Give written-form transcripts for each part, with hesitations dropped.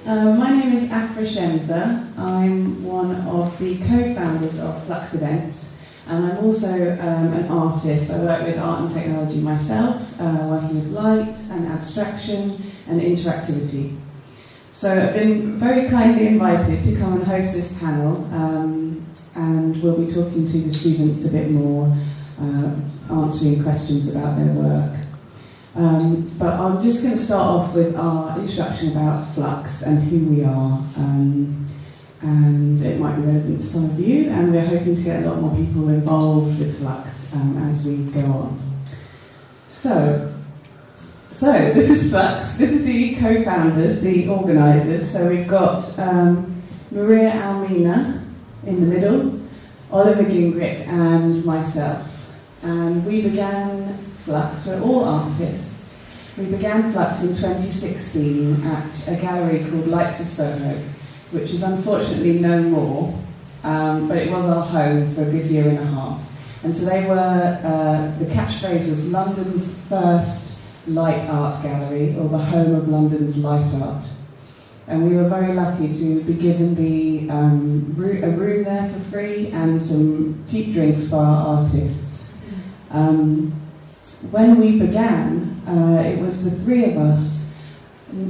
My name is Aphra Shemza. I'm one of the co-founders of Flux Events, and I'm also an artist. I work with art and technology myself, working with light and abstraction and interactivity. So I've been very kindly invited to come and host this panel, and we'll be talking to the students a bit more, answering questions about their work. But I'm just going to start off with our introduction about Flux and who we are, and it might be relevant to some of you, and we're hoping to get a lot more people involved with Flux as we go on. So this is Flux. This is the co-founders, the organisers. So we've got Maria Almina in the middle, Oliver Gingrich and myself. And we began Flux, we're all artists. We began Flux in 2016 at a gallery called Lights of Soho, which is unfortunately no more, but it was our home for a good year and a half. And so they were, the catchphrase was London's first light art gallery, or the home of London's light art. And we were very lucky to be given a room there for free and some cheap drinks for our artists. When we began, it was the three of us,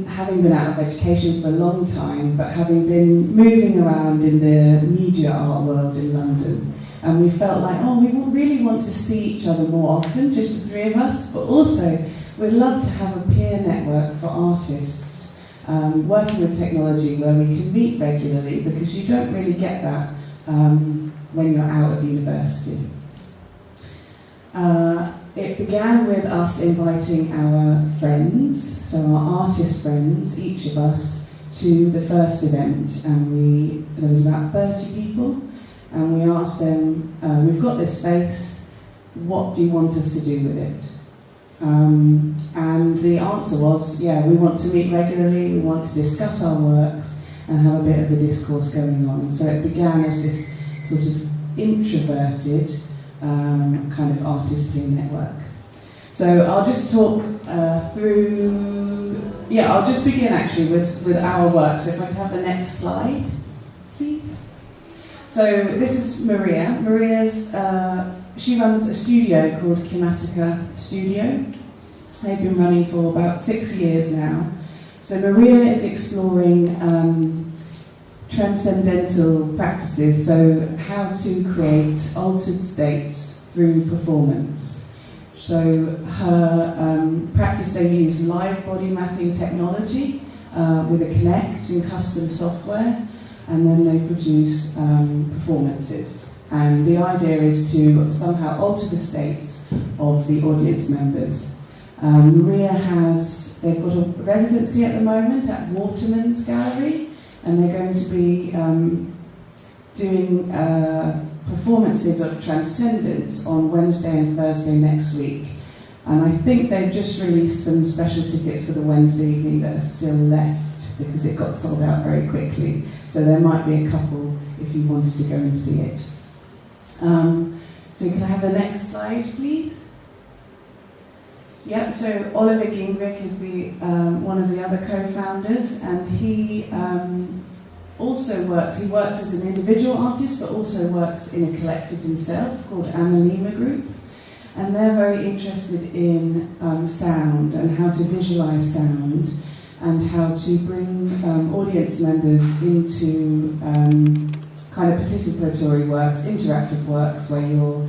having been out of education for a long time, but having been moving around in the media art world in London. And we felt like, we really want to see each other more often, just the three of us, but also we'd love to have a peer network for artists, working with technology where we can meet regularly, because you don't really get that when you're out of university. It began with us inviting our friends, so our artist friends, each of us, to the first event, and there was about 30 people, and we asked them, we've got this space, what do you want us to do with it? And the answer was, we want to meet regularly, we want to discuss our works and have a bit of a discourse going on. And so it began as this sort of introverted kind of artist peer network. So I'll just talk I'll just begin actually with our work. So if I can have the next slide, please. So this is Maria. She runs a studio called Chematica Studio. They've been running for about 6 years now. So Maria is exploring transcendental practices, so how to create altered states through performance. So her practice, they use live body mapping technology with a Connect and custom software, and then they produce performances. And the idea is to somehow alter the states of the audience members. Maria they've got a residency at the moment at Rutanen gallery, and they're going to be doing performances of Transcendence on Wednesday and Thursday next week. And I think they've just released some special tickets for the Wednesday evening that are still left, because it got sold out very quickly. So there might be a couple if you wanted to go and see it. So can I have the next slide, please? Yeah, so Oliver Gingrich is one of the other co-founders, and he also works as an individual artist, but also works in a collective himself called Anonima Group. And they're very interested in sound and how to visualize sound, and how to bring audience members into kind of participatory works, interactive works, where you're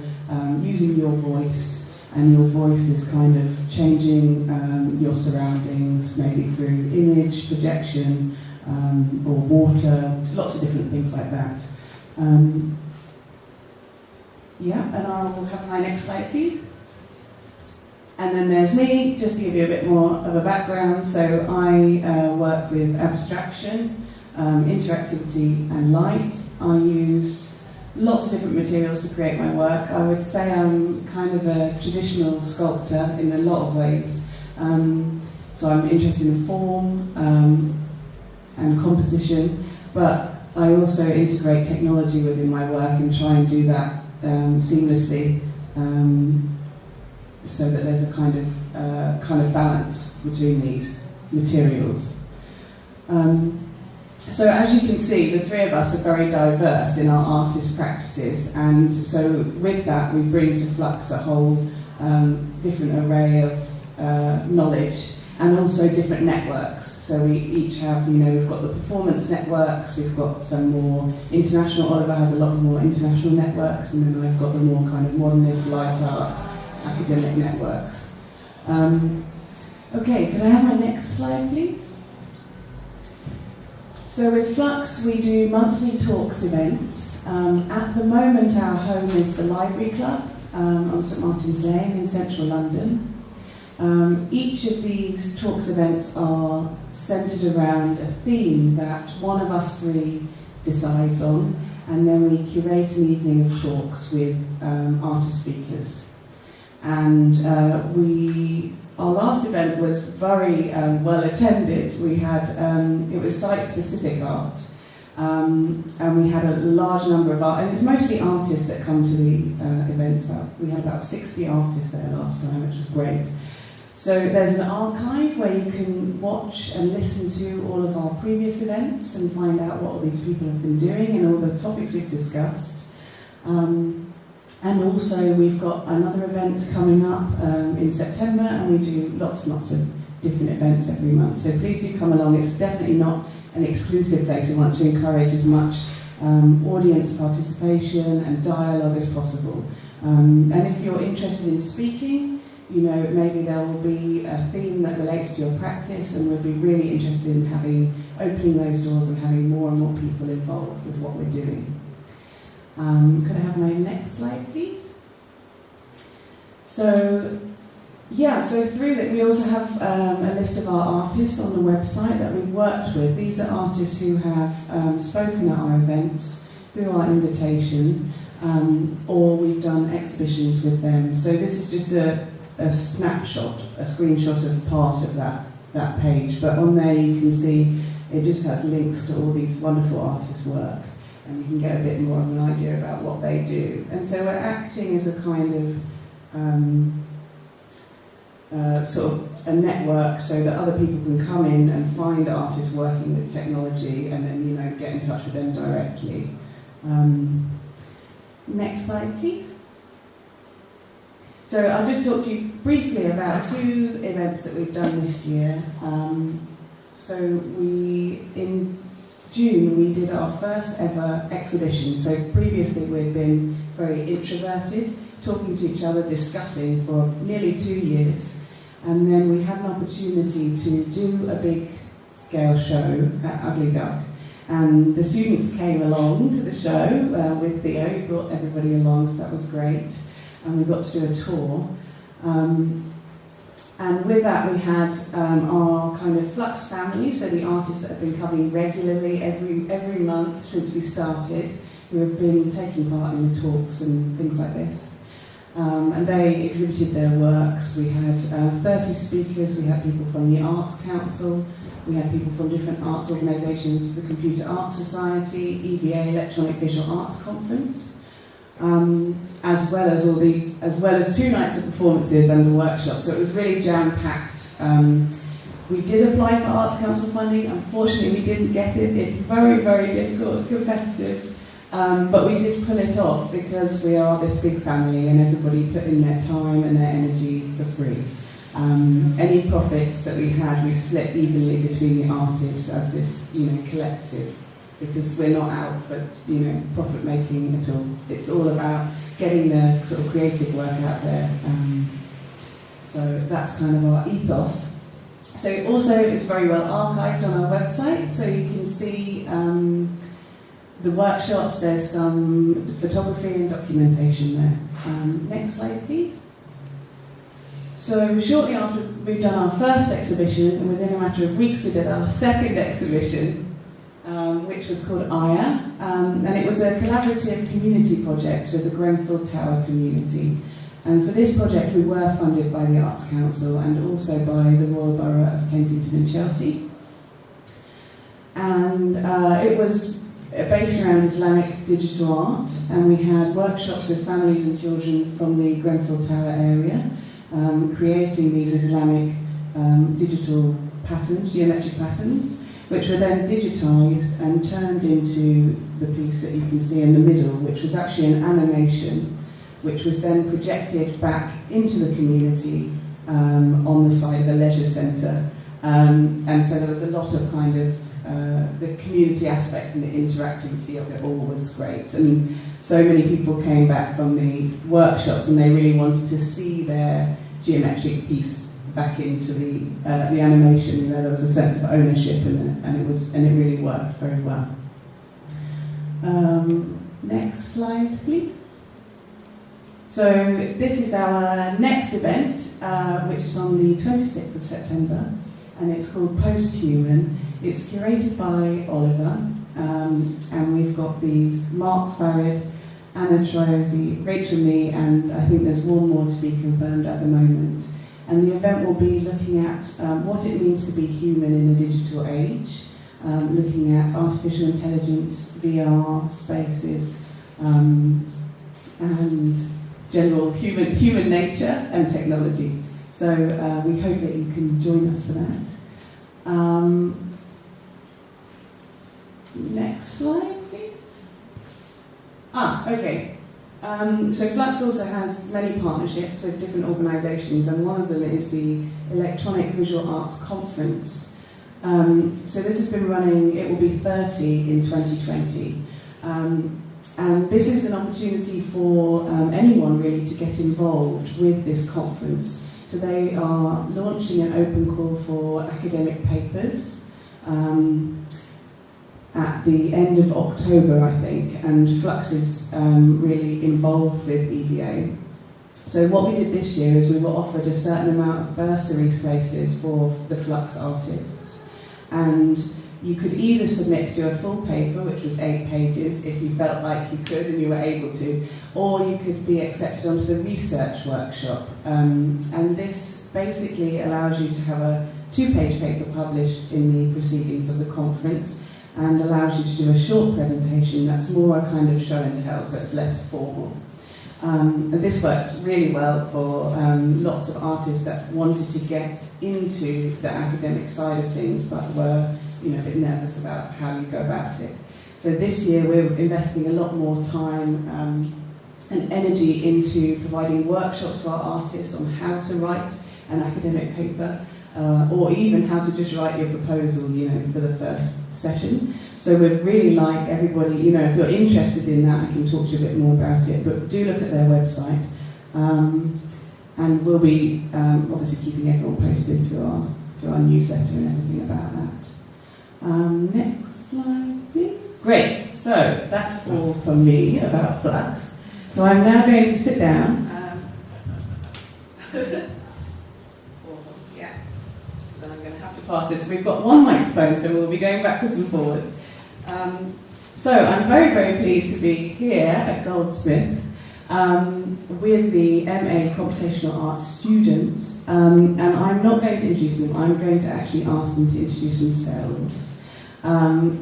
using your voice, and your voice is kind of changing your surroundings, maybe through image, projection, or water, lots of different things like that. And I'll have my next slide, please. And then there's me, just to give you a bit more of a background. So I work with abstraction, interactivity and light. I use lots of different materials to create my work. I would say I'm kind of a traditional sculptor in a lot of ways. So I'm interested in form and composition, but I also integrate technology within my work and try and do that seamlessly, so that there's a kind of balance between these materials. So as you can see, the three of us are very diverse in our artist practices, and so with that we bring to Flux a whole different array of knowledge and also different networks. So we each have, we've got the performance networks, we've got some more international, Oliver has a lot more international networks, and then I've got the more kind of modernist, light art, academic networks. Okay, could I have my next slide, please? So with Flux, we do monthly talks events. At the moment, our home is the Library Club on St Martin's Lane in central London. Each of these talks events are centred around a theme that one of us three decides on, and then we curate an evening of talks with artist speakers. And our last event was very well attended. We had, it was site-specific art, and we had a large number of art, and it's mostly artists that come to the events. We had about 60 artists there last time, which was great. So there's an archive where you can watch and listen to all of our previous events and find out what all these people have been doing and all the topics we've discussed. And also we've got another event coming up in September, and we do lots and lots of different events every month. So please do come along. It's definitely not an exclusive place. We want to encourage as much audience participation and dialogue as possible. And if you're interested in speaking, maybe there will be a theme that relates to your practice, and we'll be really interested in opening those doors and having more and more people involved with what we're doing. Could I have my next slide, please? So through that we also have a list of our artists on the website that we've worked with. These are artists who have spoken at our events through our invitation, or we've done exhibitions with them. So this is just a snapshot, a screenshot of part of that page, but on there you can see it just has links to all these wonderful artists' work, and you can get a bit more of an idea about what they do. And so we're acting as a kind of sort of a network so that other people can come in and find artists working with technology and then get in touch with them directly. Next slide, please. So I'll just talk to you briefly about two events that we've done this year. So in June we did our first ever exhibition. So previously we'd been very introverted, talking to each other, discussing for nearly 2 years. And then we had an opportunity to do a big scale show at Ugly Duck. And the students came along to the show with Theo. He brought everybody along, so that was great. And we got to do a tour. And with that we had our kind of Flux family, so the artists that have been coming regularly every month since we started, who have been taking part in the talks and things like this. And they exhibited their works. We had 30 speakers, we had people from the Arts Council, we had people from different arts organisations, the Computer Arts Society, EVA, Electronic Visual Arts Conference, as well as 2 nights of performances and a workshop. So it was really jam-packed. We did apply for Arts Council funding. Unfortunately, we didn't get it. It's very, very difficult, competitive. But we did pull it off because we are this big family and everybody put in their time and their energy for free. Any profits that we had, we split evenly between the artists as this, collective, because we're not out for, profit making at all. It's all about getting the sort of creative work out there. So that's kind of our ethos. So also it's very well archived on our website, so you can see the workshops. There's some photography and documentation there. Next slide, please. So shortly after we've done our first exhibition, and within a matter of weeks we did our second exhibition, which was called Aya, and it was a collaborative community project with the Grenfell Tower community. And for this project we were funded by the Arts Council and also by the Royal Borough of Kensington and Chelsea. And it was based around Islamic digital art, and we had workshops with families and children from the Grenfell Tower area, creating these Islamic digital patterns, geometric patterns. which were then digitised and turned into the piece that you can see in the middle, which was actually an animation, which was then projected back into the community on the side of a leisure centre. And so there was a lot of kind of the community aspect and the interactivity of it all was great. And so many people came back from the workshops and they really wanted to see their geometric piece back into the animation. You know, there was a sense of ownership in it, and it really worked very well. Next slide, please. So this is our next event, which is on the 26th of September, and it's called Posthuman. It's curated by Oliver, and we've got these Mark Farrad, Anna Troisi, Rachel Mee, and I think there's one more to be confirmed at the moment. And the event will be looking at what it means to be human in the digital age, looking at artificial intelligence, VR, spaces, and general human nature and technology. So we hope that you can join us for that. Next slide, please. Okay. So Flux also has many partnerships with different organisations, and one of them is the Electronic Visual Arts Conference. So this has been running, it will be 30 in 2020. And this is an opportunity for anyone really to get involved with this conference. So they are launching an open call for academic papers at the end of October, I think, and Flux is really involved with EVA. So what we did this year is we were offered a certain amount of bursary spaces for the Flux artists, and you could either submit to do a full paper, which was 8 pages, if you felt like you could and you were able to, or you could be accepted onto the research workshop. And this basically allows you to have a 2-page paper published in the proceedings of the conference, and allows you to do a short presentation that's more a kind of show and tell, so it's less formal. And this works really well for lots of artists that wanted to get into the academic side of things but were a bit nervous about how you go about it. So this year we're investing a lot more time and energy into providing workshops for our artists on how to write an academic paper, or even how to just write your proposal, for the first session. So we'd really like everybody, if you're interested in that, I can talk to you a bit more about it, but do look at their website. And we'll be obviously keeping everyone posted through our newsletter and everything about that. Next slide, please. Great, so that's all from me about Flux. So I'm now going to sit down. Then I'm going to have to pass this. We've got one microphone, so we'll be going backwards and forwards. So I'm very, very pleased to be here at Goldsmiths with the Mfa Computational Arts students, and I'm not going to introduce them, I'm going to actually ask them to introduce themselves.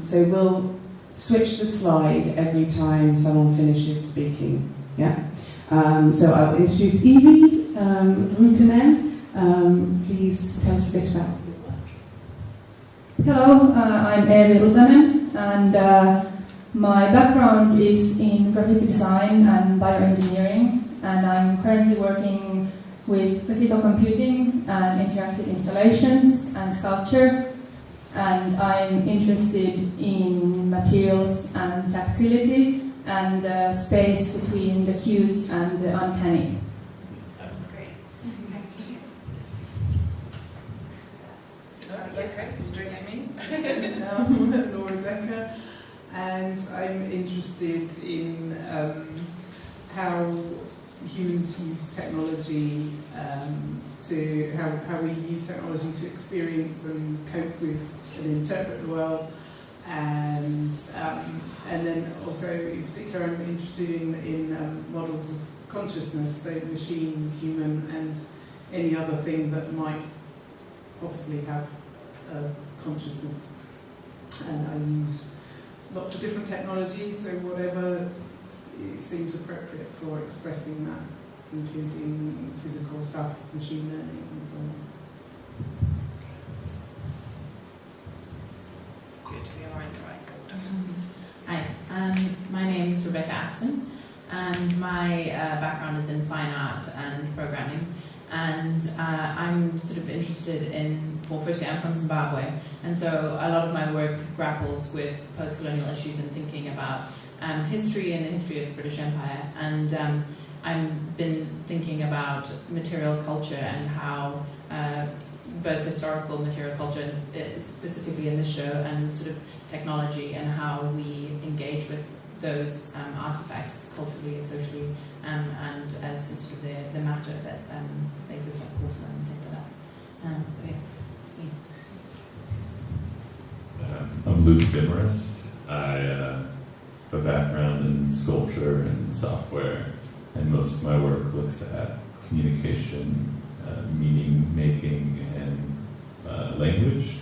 So we'll switch the slide every time someone finishes speaking. Yeah. So I'll introduce Eevie, Rutanen. Please tell us a bit about your work. Hello, I'm Eevie Rutanen, and my background is in graphic design and bioengineering, and I'm currently working with physical computing and interactive installations and sculpture, and I'm interested in materials and tactility and the space between the cute and the uncanny. Great, thank you. Straight to me. Laura Dekker, and I'm interested in how humans use technology how we use technology to experience and cope with and interpret the world, and then also in particular I'm interested in models of consciousness, so machine, human, and any other thing that might possibly have consciousness. And I use lots of different technologies, so whatever it seems appropriate for expressing that, including physical stuff, machine learning, and so on. Rebecca Aston, and my background is in fine art and programming. And I'm sort of interested in, well, firstly, I'm from Zimbabwe, and so a lot of my work grapples with post-colonial issues and thinking about history and the history of the British Empire. And I've been thinking about material culture and how both historical material culture, specifically in this show, and sort of technology, and how we engage with those artifacts culturally and socially, and as sort of the matter that exists like porcelain and things like that. So yeah, it's me. I'm Luke Demarest. I have a background in sculpture and software, and most of my work looks at communication, meaning making, and language,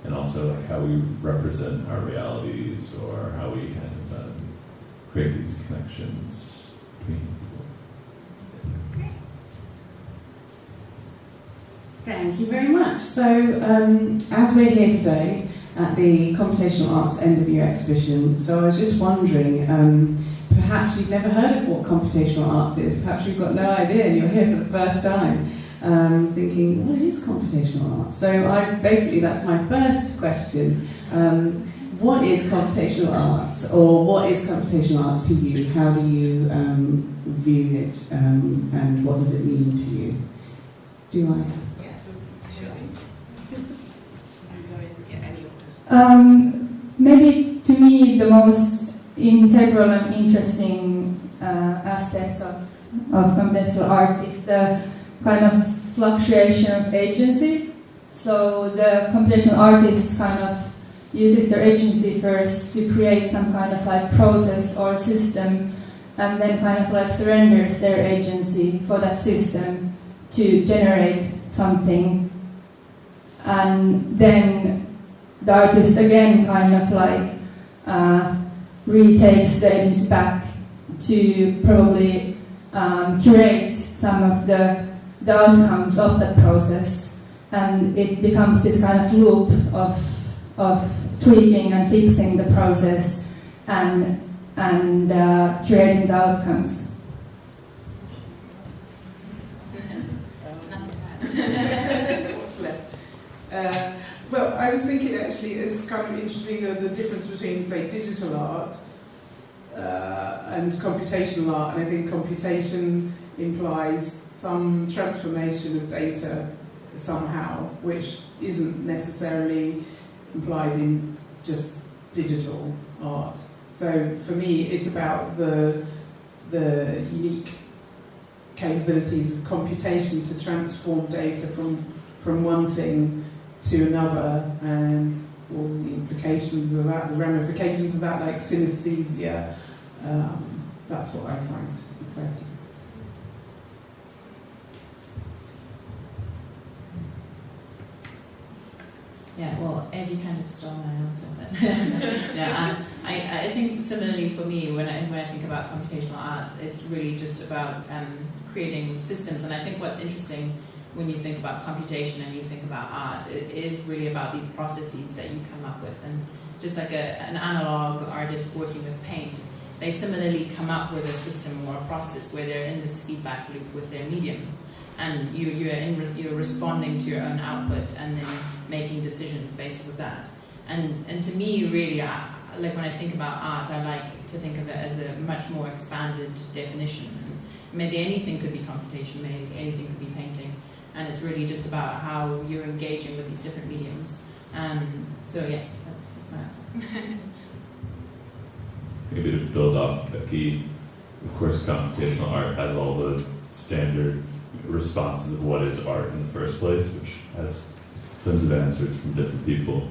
and also like how we represent our realities, or how we kind of create these connections between people. Thank you very much. So, as we're here today at the Computational Arts End of Year exhibition, so I was just wondering, perhaps you've never heard of what Computational Arts is, perhaps you've got no idea and you're here for the first time, thinking, what is Computational Arts? So that's my first question. What is Computational Arts, or what is Computational Arts to you? How do you view it, and what does it mean to you? Do I ask? Maybe to me the most integral and interesting aspects of computational arts is the kind of fluctuation of agency. So the computational artist kind of uses their agency first to create some kind of like process or system, and then kind of like surrenders their agency for that system to generate something, and then the artist again kind of like retakes the agency back to probably curate some of the outcomes of that process, and it becomes this kind of loop of tweaking and fixing the process and curating the outcomes. What's left? Well, I was thinking actually it's kind of interesting the difference between, say, digital art and computational art, and I think computation implies some transformation of data somehow, which isn't necessarily implied in just digital art. So for me, it's about the unique capabilities of computation to transform data from one thing to another, and all the implications of that, the ramifications of that, like synesthesia. That's what I find exciting. Yeah, well, Eevie kind of stole my answer, but yeah, I think similarly for me, when I think about computational arts, it's really just about creating systems. And I think what's interesting when you think about computation and you think about art, it is really about these processes that you come up with. And just like an analog artist working with paint, they similarly come up with a system or a process where they're in this feedback loop with their medium. And you're responding to your own output and then making decisions based with that. And to me, really, like when I think about art, I like to think of it as a much more expanded definition. Maybe anything could be computation, maybe anything could be painting. And it's really just about how you're engaging with these different mediums. So yeah, that's my answer. Maybe to build off Becky, of course computational art has all the standard responses of what is art in the first place, which has tons of answers from different people.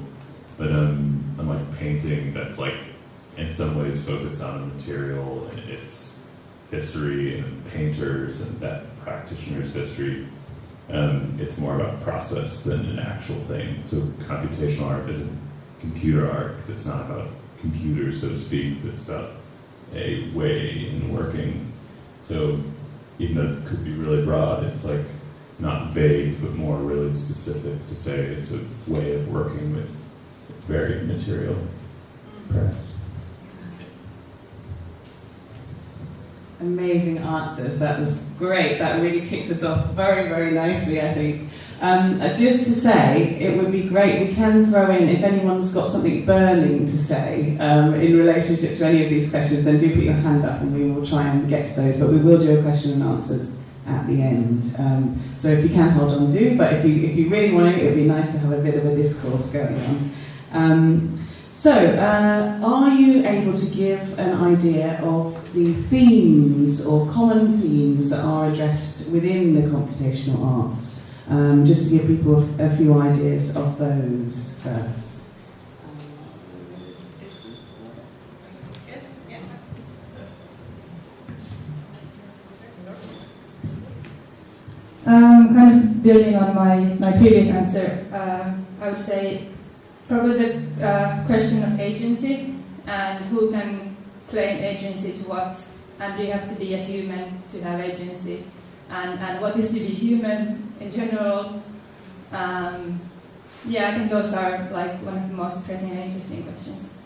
But unlike painting, that's like in some ways focused on the material and its history and painters and that practitioner's history. It's more about process than an actual thing. So computational art isn't computer art because it's not about computers, so to speak, but it's about a way in working. So even though it could be really broad, it's like not vague, but more really specific to say it's a way of working with varied material, perhaps. Amazing answers. That was great. That really kicked us off very, very nicely, I think. Just to say, it would be great, we can throw in, if anyone's got something burning to say in relationship to any of these questions, then do put your hand up and we will try and get to those, but we will do a question and answers at the end. So if you can hold on, do, but if you really want to, it would be nice to have a bit of a discourse going on. Are you able to give an idea of the themes or common themes that are addressed within the computational arts? Just to give people a few ideas of those first. Kind of building on my previous answer, I would say probably the question of agency and who can claim agency to what, and do you have to be a human to have agency, and what is to be human in general. Yeah, I think those are like one of the most pressing and interesting questions.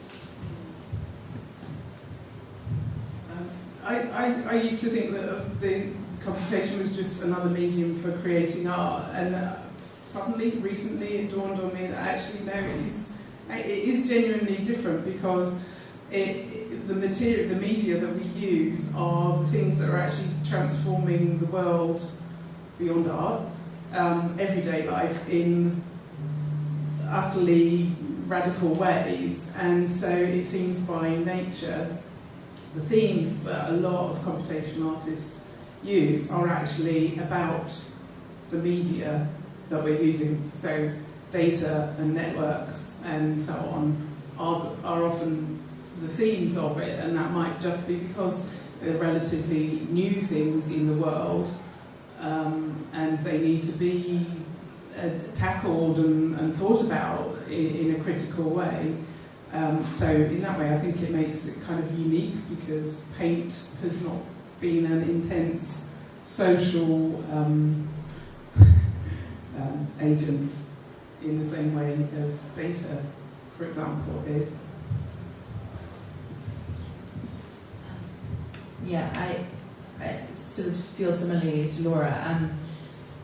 I used to think that the computation was just another medium for creating art, and recently it dawned on me that actually no, it is genuinely different, because the media that we use are the things that are actually transforming the world beyond art, everyday life, in utterly radical ways. And so it seems by nature the themes that a lot of computational artists use are actually about the media that we're using. So data and networks and so on are often the themes of it, and that might just be because they're relatively new things in the world, and they need to be tackled and thought about in a critical way. So in that way I think it makes it kind of unique, because paint has not been an intense social agent in the same way as data, for example, is. Yeah, I sort of feel similarly to Laura,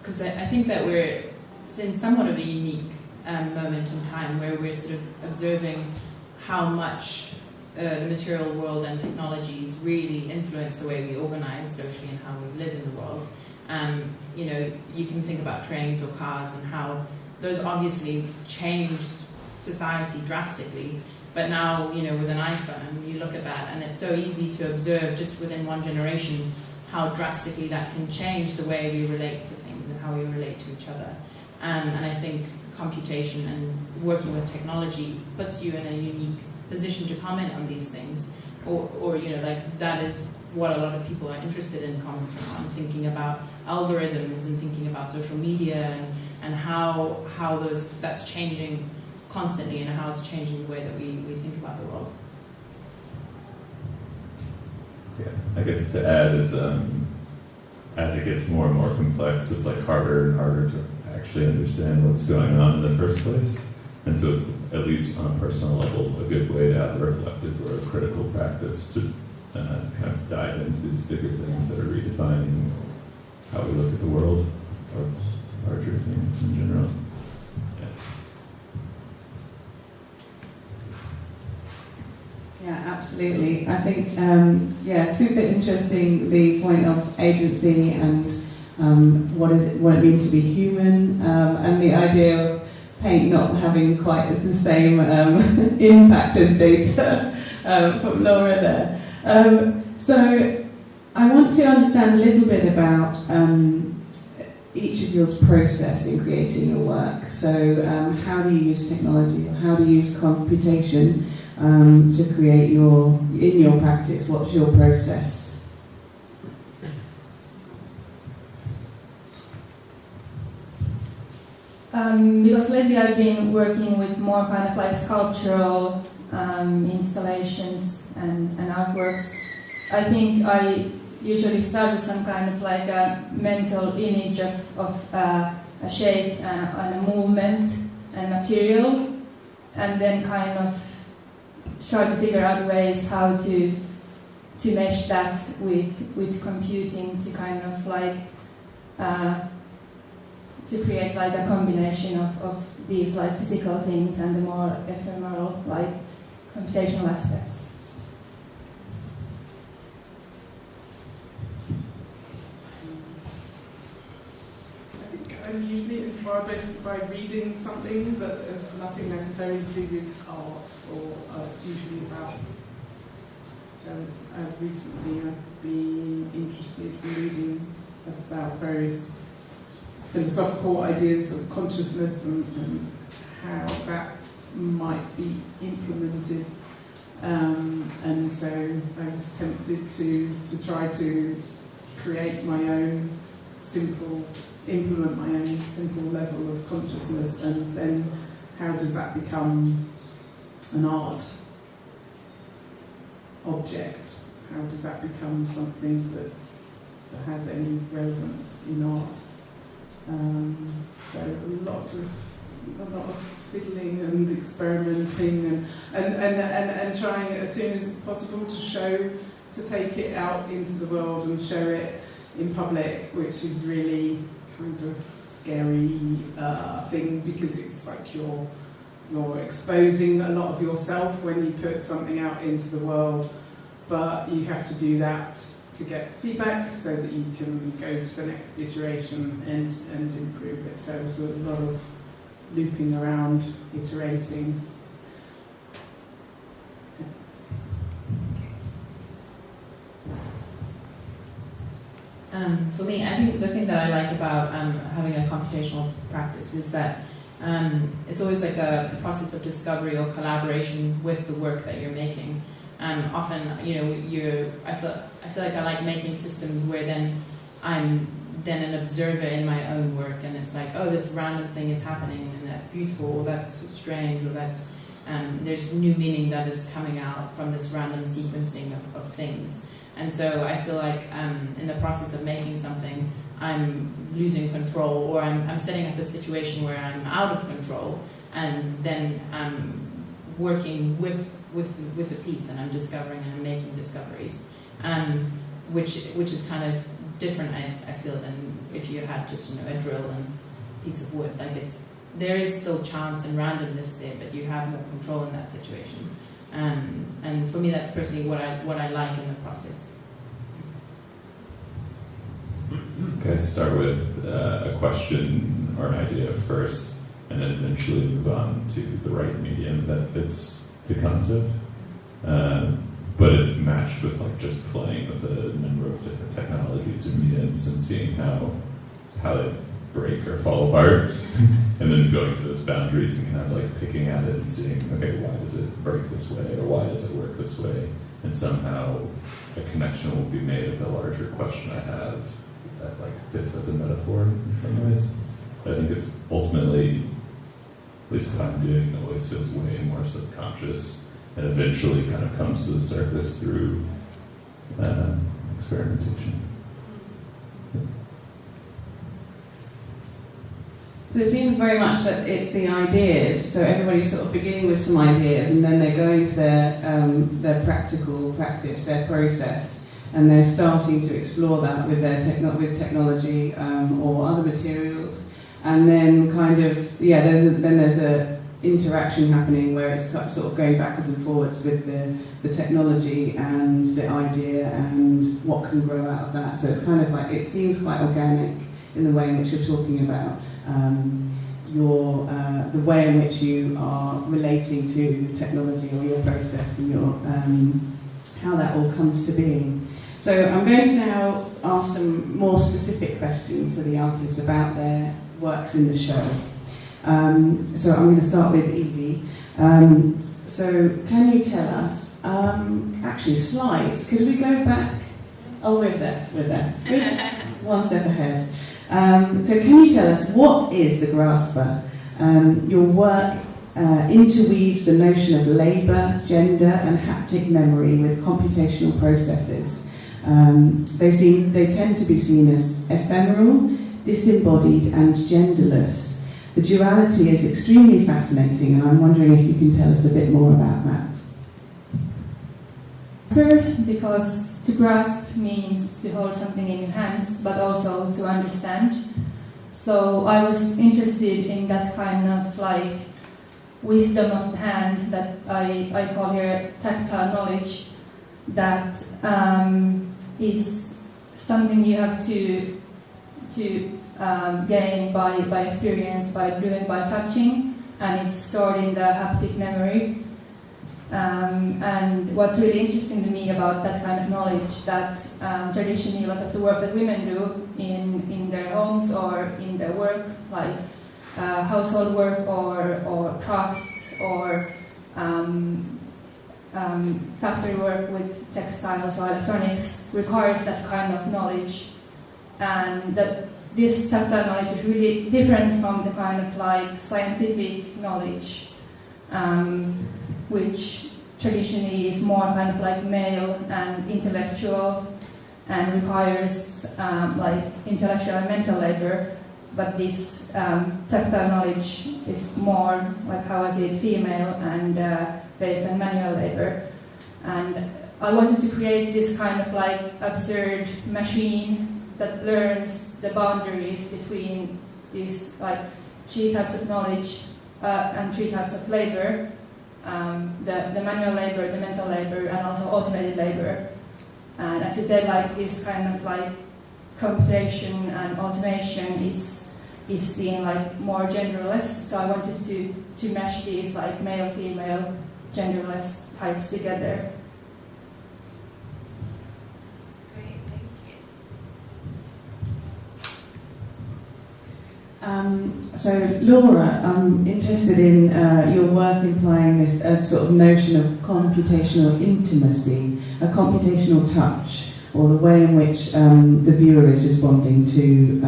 because I think that we're in somewhat of a unique moment in time where we're sort of observing how much the material world and technologies really influence the way we organize socially and how we live in the world. You know, you can think about trains or cars and how those obviously changed society drastically. But now, you know, with an iPhone, you look at that and it's so easy to observe just within one generation how drastically that can change the way we relate to things and how we relate to each other. And I think computation and working with technology puts you in a unique position to comment on these things. Or you know, like that is what a lot of people are interested in commenting on, thinking about algorithms and thinking about social media and how that's changing constantly and how it's changing the way that we think about the world. Yeah, I guess to add is as it gets more and more complex, it's like harder and harder to actually understand what's going on in the first place. And so it's, at least on a personal level, a good way to have a reflective or a critical practice to kind of dive into these bigger things that are redefining how we look at the world or larger things in general. Yeah, absolutely. I think, super interesting, the point of agency and what it means to be human, and the idea of paint not having quite the same impact as data from Laura there. So I want to understand a little bit about each of yours process in creating your work. So how do you use technology, or how do you use computation to create in your practice? What's your process? Because lately I've been working with more kind of like sculptural installations and artworks. I think I usually start with some kind of like a mental image of a shape and a movement and material, and then kind of try to figure out ways how to to mesh that with computing to kind of like to create like a combination of these like physical things and the more ephemeral like computational aspects. I'm usually inspired by reading something that has nothing necessarily to do with art, or it's usually about. So recently I've been interested in reading about various philosophical ideas of consciousness and how that might be implemented. And so I was tempted to try to create my own implement my own simple level of consciousness, and then how does that become an art object? How does that become something that has any relevance in art? So a lot of fiddling and experimenting and trying as soon as possible to take it out into the world and show it in public, which is really kind of scary thing, because it's like you're exposing a lot of yourself when you put something out into the world, but you have to do that to get feedback so that you can go to the next iteration and improve it. So there's a lot of looping around, iterating. For me, I think the thing that I like about having a computational practice is that it's always like a process of discovery or collaboration with the work that you're making. Often, I feel like I like making systems where then I'm then an observer in my own work, and it's like, oh, this random thing is happening, and that's beautiful, or that's strange, or that's there's new meaning that is coming out from this random sequencing of things. And so I feel like in the process of making something, I'm losing control, or I'm setting up a situation where I'm out of control, and then I'm working with a piece, and I'm discovering and I'm making discoveries, which is kind of different, I feel, than if you had just a drill and a piece of wood. Like there is still chance and randomness there, but you have more control in that situation. And for me, that's personally what I like in the process. Okay, start with a question or an idea first, and then eventually move on to the right medium that fits the concept. But it's matched with like just playing with a number of different technologies or mediums and seeing how they break or fall apart, and then going to those boundaries and kind of like picking at it and seeing, okay, why does it break this way, or why does it work this way, and somehow a connection will be made with a larger question I have that like fits as a metaphor in some ways. But I think it's ultimately, at least what I'm doing, always feels way more subconscious, and eventually kind of comes to the surface through experimentation. So it seems very much that it's the ideas, so everybody's sort of beginning with some ideas, and then they're going to their practical practice, their process, and they're starting to explore that with their technology or other materials, and then kind of, there's a interaction happening where it's sort of going backwards and forwards with the technology and the idea and what can grow out of that. So it's kind of like, it seems quite organic in the way in which you're talking about the way in which you are relating to technology or your process and your how that all comes to being. So I'm going to now ask some more specific questions to the artists about their works in the show. So I'm going to start with Eevie. So can you tell us, actually slides, could we go back? Oh, we're there. Good. One step ahead. So can you tell us, what is the grasper? Your work interweaves the notion of labour, gender and haptic memory with computational processes. They tend to be seen as ephemeral, disembodied and genderless. The duality is extremely fascinating, and I'm wondering if you can tell us a bit more about that. because to grasp means to hold something in your hands, but also to understand. So I was interested in that kind of like wisdom of the hand that I call here tactile knowledge, that is something you have to gain by experience, by touching, and it's stored in the haptic memory. And what's really interesting to me about that kind of knowledge, that traditionally a lot of the work that women do in their homes or in their work, like household work or crafts or factory work with textiles or electronics, requires that kind of knowledge, and that this tactile knowledge is really different from the kind of like scientific knowledge, which traditionally is more kind of like male and intellectual and requires like intellectual and mental labor, but this tactile knowledge is more, like how I see it, female and based on manual labor. And I wanted to create this kind of like absurd machine that learns the boundaries between these like three types of knowledge and three types of labor, the manual labor, the mental labor, and also automated labor. And as you said, like this kind of like computation and automation is seen like more genderless. So I wanted to mesh these like male, female, genderless types together. Great, thank you. So Laura, I'm interested in your work implying this sort of notion of computational intimacy, a computational touch, or the way in which the viewer is responding to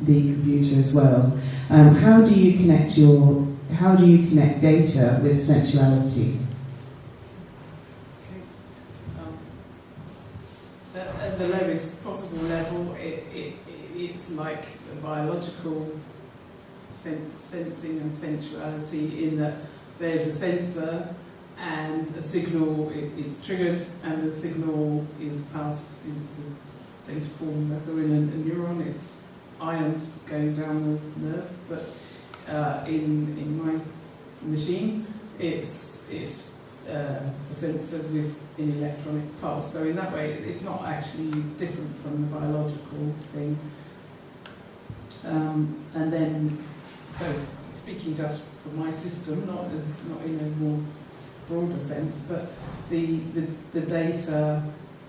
the computer as well. How do you connect data with sensuality? At the lowest possible level, it's like the biological sensing and sensuality, in that there's a sensor and a signal is triggered, and the signal is passed in the data form, whether in a neuron, it's ions going down the nerve, but in my machine, it's a sensor with an electronic pulse. So in that way, it's not actually different from the biological thing. And then, so speaking just for my system, not in a more broader sense, but the data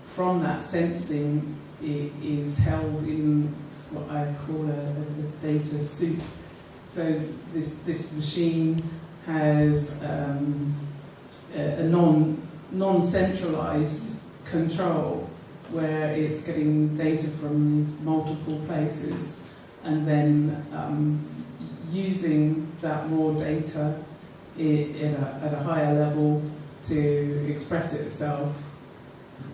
from that sensing is held in what I call a data soup. So this machine has a non-centralized control where it's getting data from these multiple places, and then using that raw data at a higher level to express itself.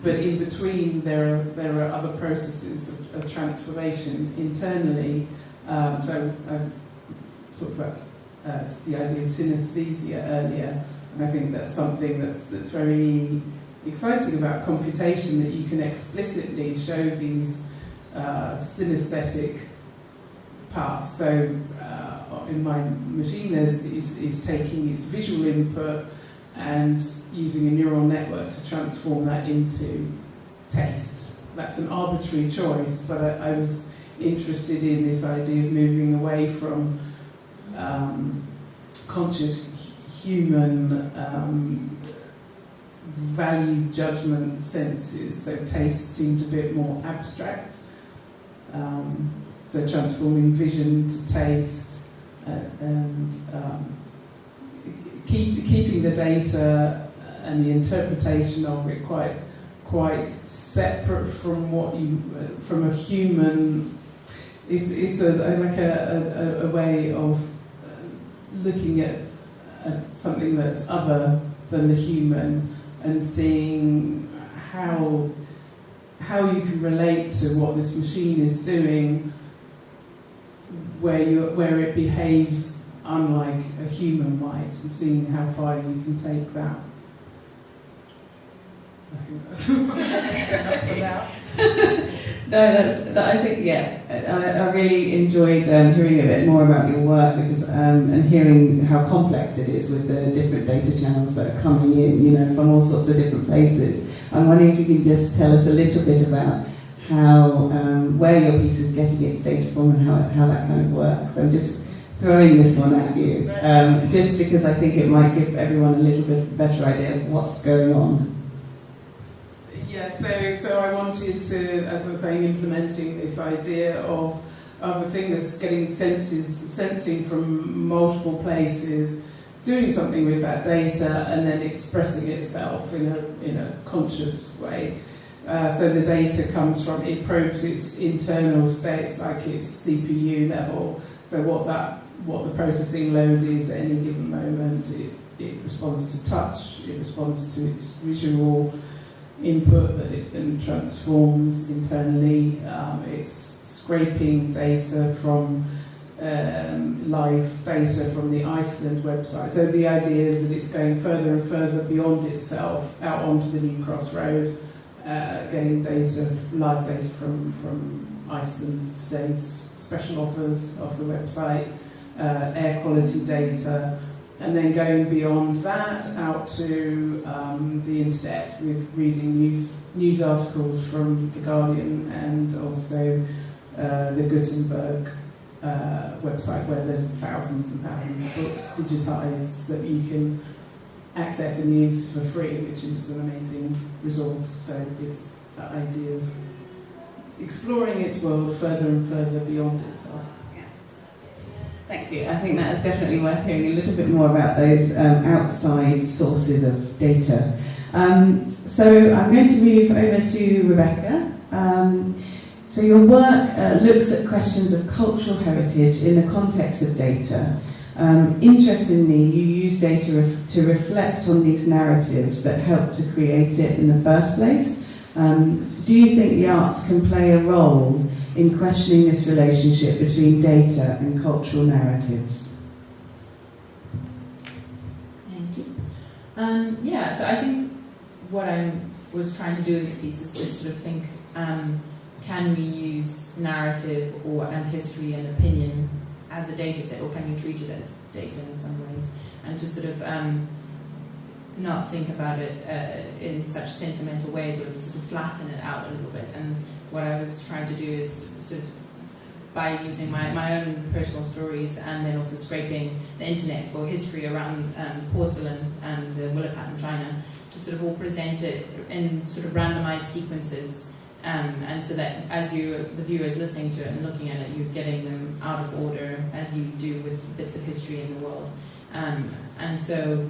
But in between, there are other processes of transformation internally. So I talked about the idea of synesthesia earlier, and I think that's something that's very exciting about computation, that you can explicitly show these synesthetic paths. So in my machine, is taking its visual input and using a neural network to transform that into taste. That's an arbitrary choice, but I was interested in this idea of moving away from conscious human value judgment senses. So taste seemed a bit more abstract. So transforming vision to taste, and keeping the data and the interpretation of it quite separate from from a human. It's like a way of looking at something that's other than the human, and seeing how you can relate to what this machine is doing, where it behaves unlike a human might, and seeing how far you can take that. I think that's enough for now. No, I think, yeah, I really enjoyed hearing a bit more about your work because and hearing how complex it is with the different data channels that are coming in, you know, from all sorts of different places. I'm wondering if you can just tell us a little bit about how, where your piece is getting its data from and how that kind of works. I'm just throwing this one at you, just because I think it might give everyone a little bit better idea of what's going on. Yeah, so I wanted to, as I was saying, implementing this idea of a thing that's getting sensing from multiple places, doing something with that data, and then expressing itself in a conscious way. So the data comes from, it probes its internal states, like its CPU level. So what the processing load is at any given moment. It responds to touch. It responds to its visual input that it then transforms internally. It's scraping data from live data from the Iceland website. So the idea is that it's going further and further beyond itself, out onto the New Cross Road, getting data, live data from Iceland's today's special offers of the website, air quality data, and then going beyond that out to the internet with reading news articles from The Guardian and also the Gutenberg website, where there's thousands and thousands of books digitised that you can access and use for free, which is an amazing resource. So it's that idea of exploring its world further and further beyond itself. Thank you. I think that is definitely worth hearing a little bit more about those outside sources of data. So I'm going to move over to Rebecca. So your work looks at questions of cultural heritage in the context of data. Interestingly, you use data to reflect on these narratives that help to create it in the first place. Do you think the arts can play a role in questioning this relationship between data and cultural narratives? Thank you. Yeah, so I think what I was trying to do in this piece is just sort of think, can we use narrative and history and opinion as a data set, or can we treat it as data in some ways? And to sort of not think about it in such sentimental ways, or sort of flatten it out a little bit. And what I was trying to do is sort of, by using my own personal stories and then also scraping the internet for history around porcelain and the willow pattern china, to sort of all present it in sort of randomized sequences, and so that as the viewer is listening to it and looking at it, you're getting them out of order as you do with bits of history in the world, and so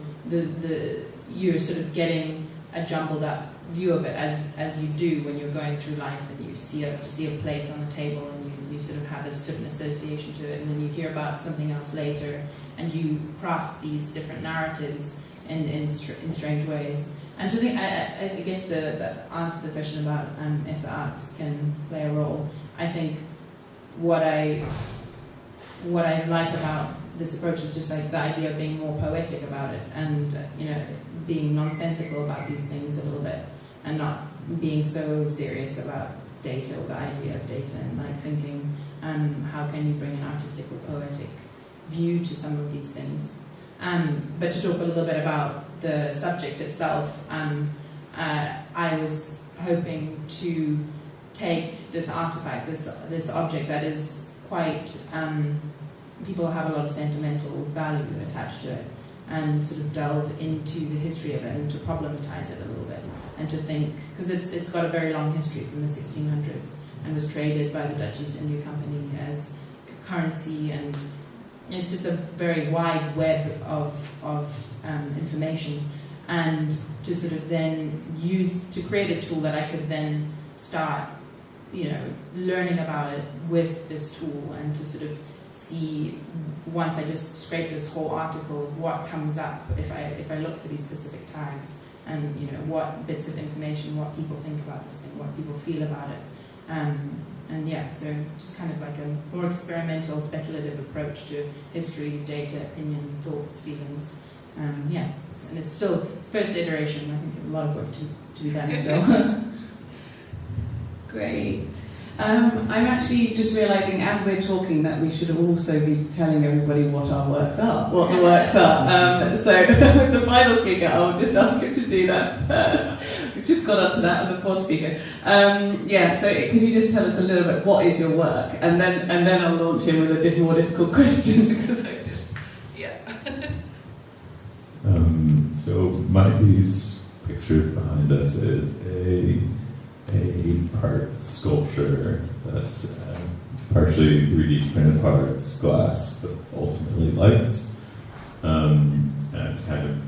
you're sort of getting a jumbled up view of it as you do when you're going through life, and you see a plate on the table and you sort of have a certain association to it, and then you hear about something else later, and you craft these different narratives in strange ways. And so I guess the answer to the question about if the arts can play a role, I think what I like about this approach is just like the idea of being more poetic about it, and being nonsensical about these things a little bit, and not being so serious about data or the idea of data, and like thinking how can you bring an artistic or poetic view to some of these things. But to talk a little bit about the subject itself, I was hoping to take this artifact, this object that is quite, people have a lot of sentimental value attached to it, and sort of delve into the history of it and to problematize it a little bit, and to think, because it's got a very long history from the 1600s and was traded by the Dutch East India Company as currency, and it's just a very wide web of information, and to sort of then use to create a tool that I could then start learning about it with this tool, and to sort of see, once I just scrape this whole article, what comes up if I look for these specific tags, and what bits of information, what people think about this thing, what people feel about it, and yeah, so just kind of like a more experimental, speculative approach to history, data, opinion, thoughts, feelings, it's still first iteration. I think a lot of work to be done still. Great. I'm actually just realising as we're talking that we should also be telling everybody what the works are. So with the final speaker, I'll just ask him to do that first. We've just got onto that with the fourth speaker. So could you just tell us a little bit what is your work, and then I'll launch in with a bit more difficult question because So my piece pictured behind us is a part sculpture that's partially 3D printed parts, glass, but ultimately lights. And it's kind of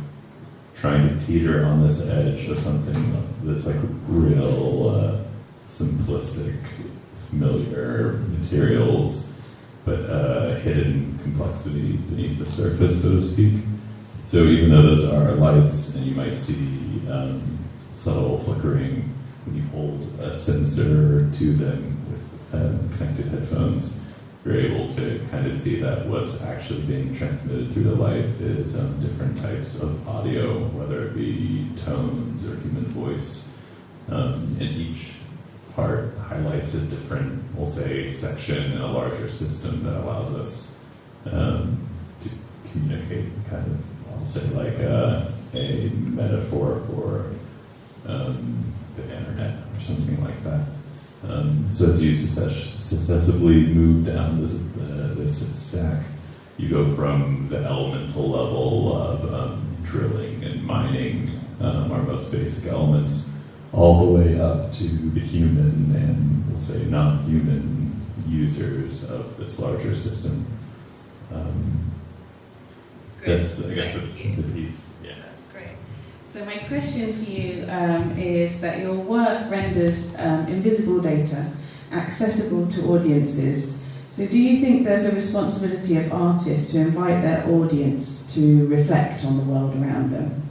trying to teeter on this edge of something that's like real simplistic, familiar materials, but hidden complexity beneath the surface, so to speak. So even though those are lights, and you might see subtle flickering when you hold a sensor to them with connected headphones, you're able to kind of see that what's actually being transmitted through the light is different types of audio, whether it be tones or human voice. And each part highlights a different, we'll say, section in a larger system that allows us to communicate kind of, I'll say, like a metaphor for the internet or something like that. So as you successively move down this stack, you go from the elemental level of drilling and mining, our most basic elements, all the way up to the human and, we'll say, non-human users of this larger system. That's, I guess, the piece. Yeah. That's great. So my question for you is that your work renders invisible data accessible to audiences. So do you think there's a responsibility of artists to invite their audience to reflect on the world around them?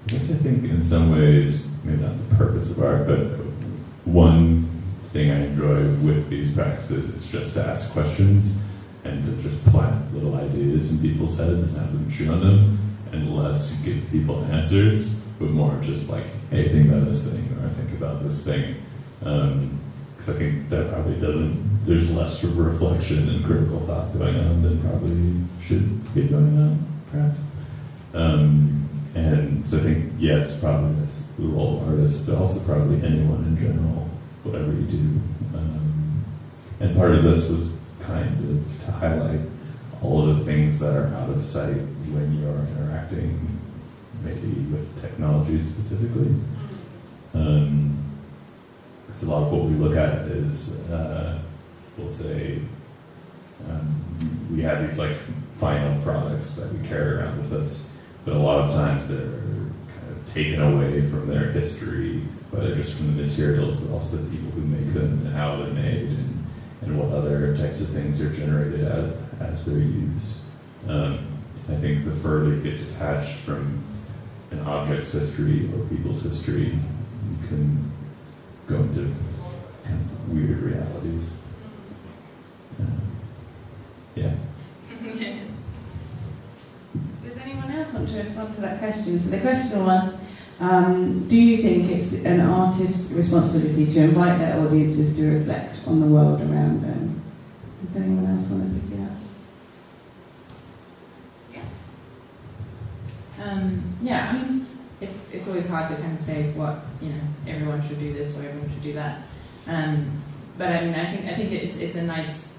I guess I think in some ways, maybe not the purpose of art, but one thing I enjoy with these practices is just to ask questions and to just plant little ideas in people's heads and have them chew on them, and less give people answers, but more just like, hey, think about this thing, or think about this thing. Because I think that probably there's less reflection and critical thought going on than probably should be going on, perhaps. And so I think, yes, probably that's the role of artists, but also probably anyone in general, whatever you do. And part of this was kind of to highlight all of the things that are out of sight when you're interacting, maybe with technology specifically. Because a lot of what we look at is, we'll say, we have these like final products that we carry around with us, but a lot of times they're kind of taken away from their history, whether just from the materials, but also the people who make them and how they're made, and what other types of things are generated as they're used. I think the further you get detached from an object's history or people's history, you can go into kind of weird realities. Yeah. Does anyone else want to respond to that question? So the question was, do you think it's an artist's responsibility to invite their audiences to reflect on the world around them? Does anyone else want to pick it up? Yeah, I mean, it's always hard to kind of say what, everyone should do this or everyone should do that. But I mean, I think it's a nice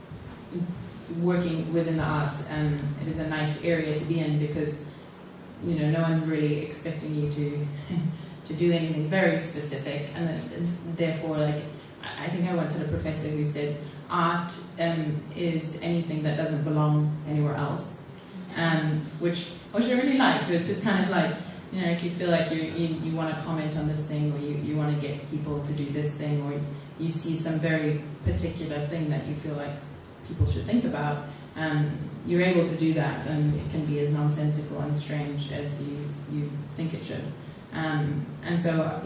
working within the arts, and it is a nice area to be in because no one's really expecting you to do anything very specific, and therefore, like, I think I once had a professor who said art is anything that doesn't belong anywhere else, which I really liked. It's just kind of like, if you feel like you want to comment on this thing, or you want to get people to do this thing, or you see some very particular thing that you feel like people should think about, you're able to do that, and it can be as nonsensical and strange as you think it should. And so,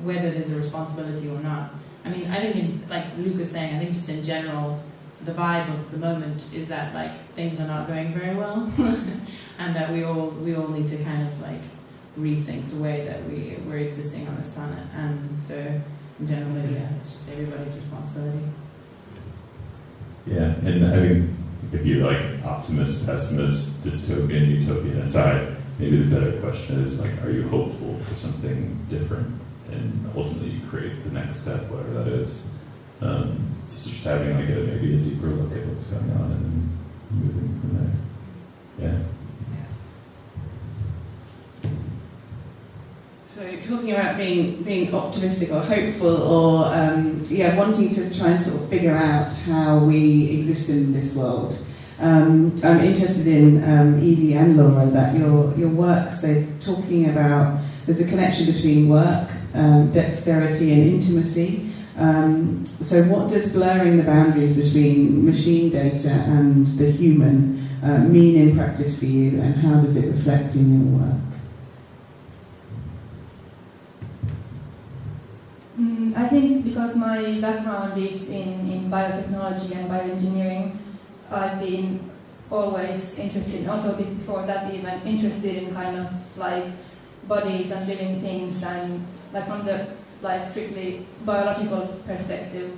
whether there's a responsibility or not, I mean, I think, like Luke was saying, I think just in general, the vibe of the moment is that like things are not going very well, and that we all need to kind of like rethink the way that we're existing on this planet. And so in general, maybe it's just everybody's responsibility. Yeah, and I think if you're like optimist, pessimist, dystopian, utopian aside, maybe the better question is like, are you hopeful for something different? And ultimately you create the next step, whatever that is. It's just having like maybe a deeper look at what's going on and then moving from there. Yeah. So talking about being optimistic or hopeful, or wanting to try and sort of figure out how we exist in this world. I'm interested in Eevie and Laura, that your works, they're talking about there's a connection between work, dexterity and intimacy. So what does blurring the boundaries between machine data and the human mean in practice for you, and how does it reflect in your work? I think because my background is in biotechnology and bioengineering, I've been always interested, also before that even, interested in kind of like bodies and living things, and like from the like strictly biological perspective,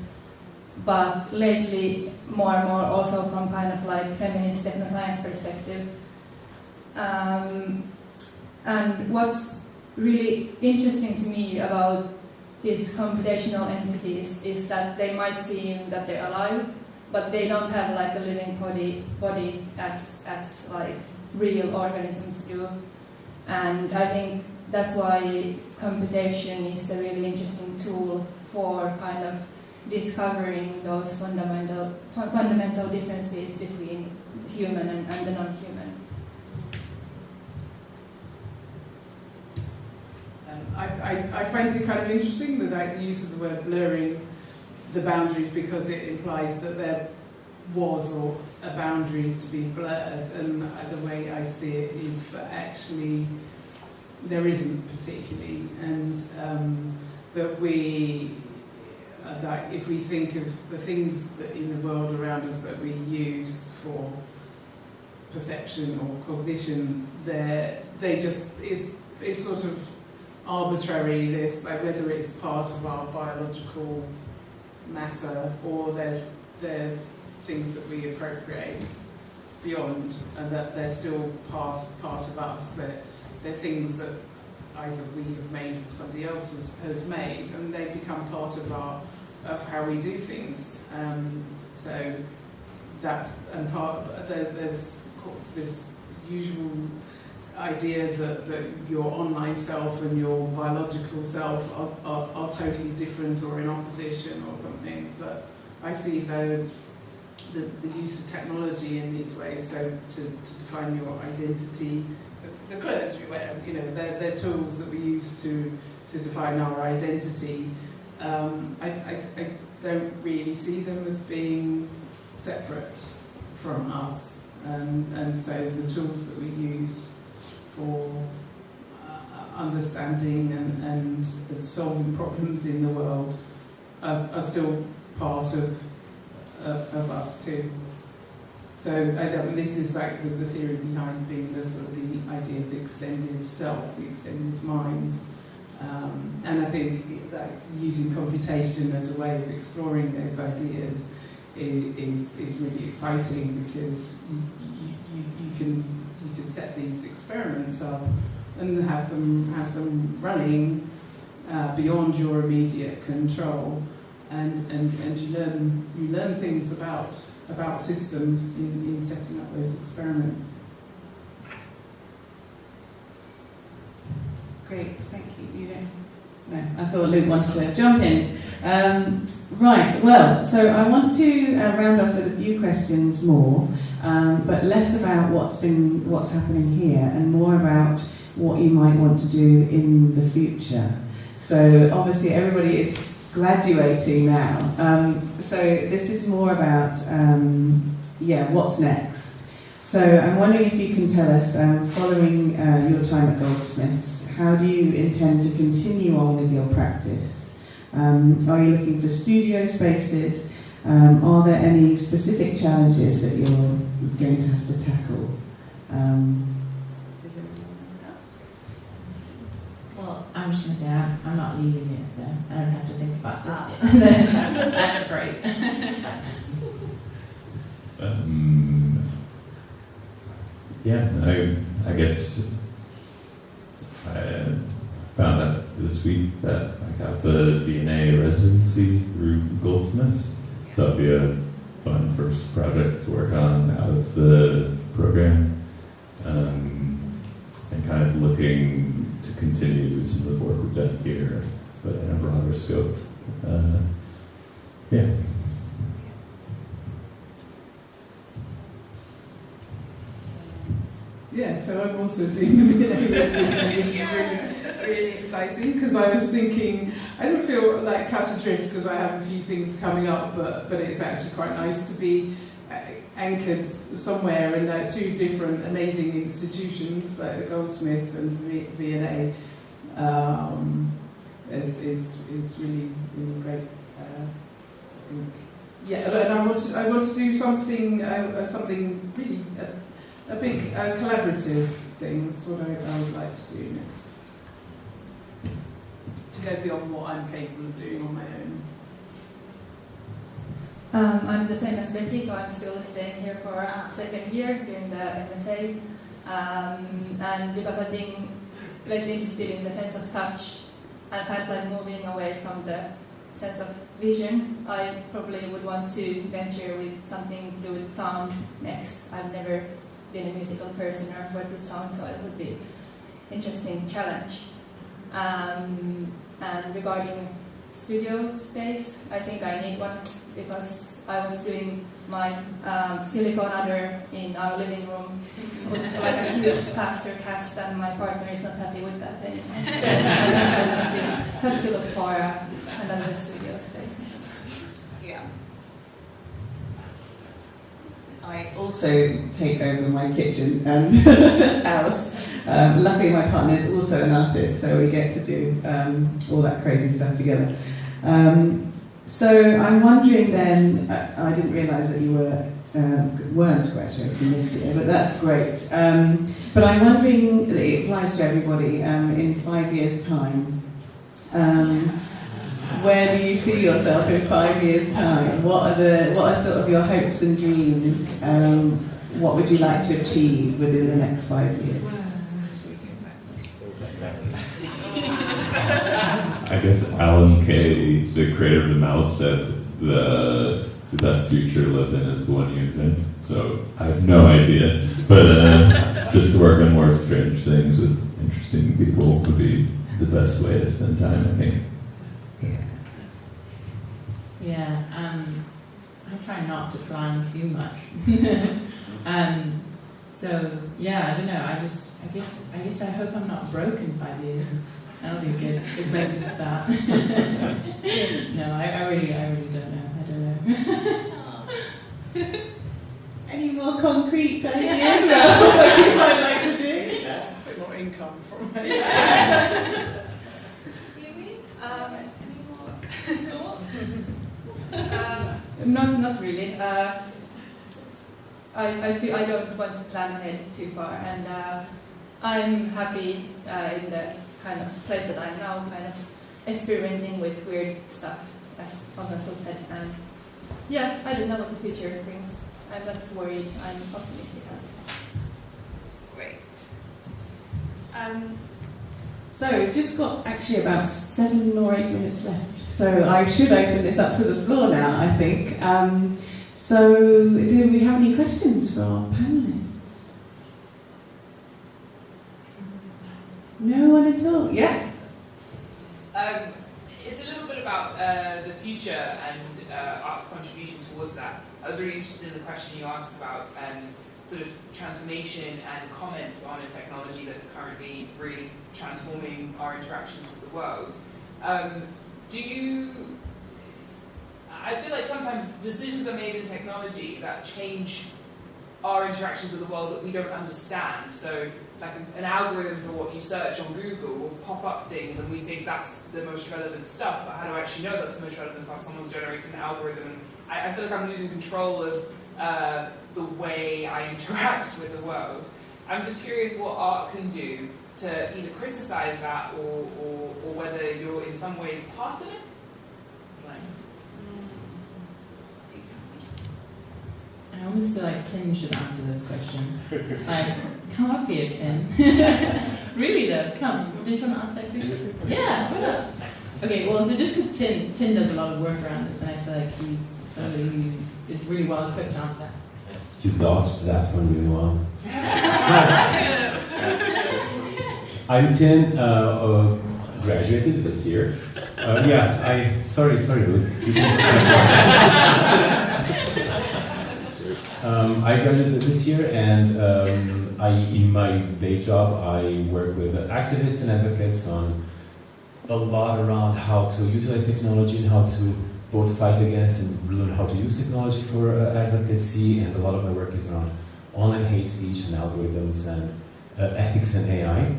but lately more and more also from kind of like feminist technoscience perspective. And what's really interesting to me about these computational entities is that they might seem that they're alive, but they don't have like a living body as like real organisms do. And I think that's why computation is a really interesting tool for kind of discovering those fundamental differences between the human and the non-human. I find it kind of interesting that the use of the word blurring the boundaries, because it implies that there was or a boundary to be blurred, and the way I see it is that actually there isn't particularly, and that if we think of the things that in the world around us that we use for perception or cognition, they just is sort of arbitrary. This, like, whether it's part of our biological matter or they're things that we appropriate beyond, and that they're still part of us. They're things that either we have made or somebody else has made, and they become part of how we do things. So that's, and there's this usual idea that your online self and your biological self are totally different or in opposition or something. But I see the use of technology in these ways, so to define your identity, the clothes we wear, they're tools that we use to define our identity. I don't really see them as being separate from us, and so the tools that we use for understanding and solving problems in the world are still part of us too. So this is like the theory behind being the sort of the idea of the extended self, the extended mind. And I think that using computation as a way of exploring those ideas is really exciting, because you can set these experiments up and have them running beyond your immediate control, and you learn things about systems in setting up those experiments. Great, thank you. You don't? No, I thought Luke wanted to jump in. Right, well, so I want to round off with a few questions more, but less about what's happening here and more about what you might want to do in the future. So obviously everybody is graduating now. So this is more about, what's next. So I'm wondering if you can tell us, following your time at Goldsmiths, how do you intend to continue on with your practice? Are you looking for studio spaces? Are there any specific challenges that you're going to have to tackle? Well, I'm just going to say I'm not leaving it, so I don't have to think about this yet. That's great. Yeah, I guess I found out this week that I got the V&A residency through Goldsmiths, so it'll be a fun first project to work on out of the program, and kind of looking to continue some of the work we've done here, but in a broader scope. Yeah. Yeah, so I'm also doing the V&A residency, which is really, really exciting, because I was thinking, I don't feel like cut adrift because I have a few things coming up, but it's actually quite nice to be anchored somewhere in two different amazing institutions, like the Goldsmiths and V&A. It's really, really great. I think. Yeah, but I want to do something really. A big collaborative thing. That's what I would like to do next. To go beyond what I'm capable of doing on my own. I'm the same as Becky, so I'm still staying here for a second year doing the MFA. And because I've been lately interested in the sense of touch and kind of like moving away from the sense of vision, I probably would want to venture with something to do with sound next. I've never been a musical person or worked with sound, so it would be an interesting challenge. And regarding studio space, I think I need one because I was doing my silicone udder in our living room with like a huge plaster cast, and my partner is not happy with that anymore. So I have to look for another studio space. Yeah. I also take over my kitchen and house. Luckily my partner is also an artist, so we get to do all that crazy stuff together. So I'm wondering then, I didn't realise that you weren't graduating this year, but that's great. But I'm wondering, it applies to everybody, in 5 years' time, where do you see yourself in 5 years' time? What are sort of your hopes and dreams? What would you like to achieve within the next 5 years? I guess Alan Kay, the creator of the mouse, said the best future to live in is the one you invent. So I have no idea, but just to work on more strange things with interesting people would be the best way to spend time, I think. Yeah, I try not to plan too much. So yeah, I don't know. I guess I hope I'm not broke in 5 years. That'll be a good place to start. No, I really don't know. I don't know. Any more concrete ideas about what you might like to do? A bit more income from it. Any more thoughts? Not really. I don't want to plan ahead too far, and I'm happy in the kind of place that I'm now, kind of experimenting with weird stuff, as August said. And yeah, I don't know what the future brings. I'm not worried. I'm optimistic. Great. So we've just got actually about 7 or 8 minutes left. So I should open this up to the floor now, I think. So do we have any questions for our panellists? No one at all? Yeah? It's a little bit about the future and art's contribution towards that. I was really interested in the question you asked about sort of transformation and comment on a technology that's currently really transforming our interactions with the world. I feel like sometimes decisions are made in technology that change our interactions with the world that we don't understand. So like an algorithm for what you search on Google will pop up things and we think that's the most relevant stuff, but how do I actually know that's the most relevant stuff? Someone's generating an algorithm and I feel like I'm losing control of the way I interact with the world. I'm just curious what art can do to either criticize that or whether you're in some ways part of it. I almost feel like Tim should answer this question. Like, come up here, Tim. Really though, come. Did you want to answer that question? Yeah, come up. Okay, well, so just because Tim does a lot of work around this, and I feel like he's somebody who is really well equipped to answer that. You dodged that one really well. I'm Tim, graduated this year. Sorry, Luke. I graduated this year, and in my day job, I work with activists and advocates on a lot around how to utilize technology and how to both fight against and learn how to use technology for advocacy, and a lot of my work is around online hate speech and algorithms and ethics and AI.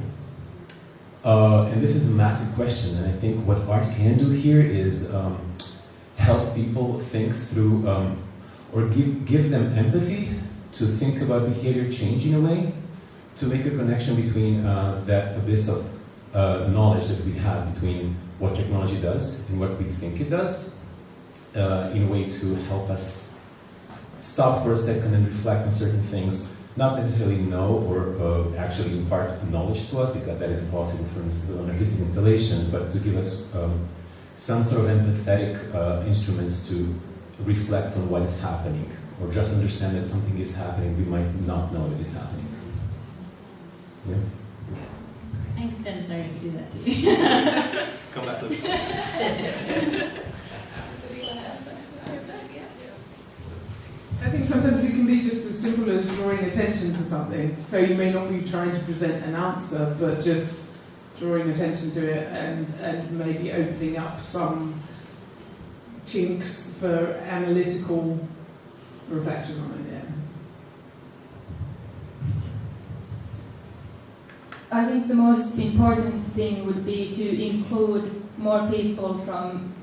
And this is a massive question, and I think what art can do here is help people think through, or give them empathy to think about behavior change in a way, to make a connection between that abyss of knowledge that we have between what technology does and what we think it does, in a way to help us stop for a second and reflect on certain things, not necessarily know or actually impart knowledge to us, because that is impossible for an artistic installation, but to give us some sort of empathetic instruments to reflect on what is happening, or just understand that something is happening we might not know that it's happening. Yeah? Thanks, Tim. Sorry to do that to you. Come back, Luke. I think sometimes it can be just as simple as drawing attention to something. So you may not be trying to present an answer, but just drawing attention to it and maybe opening up some chinks for analytical reflection on it, yeah. I think the most important thing would be to include more people from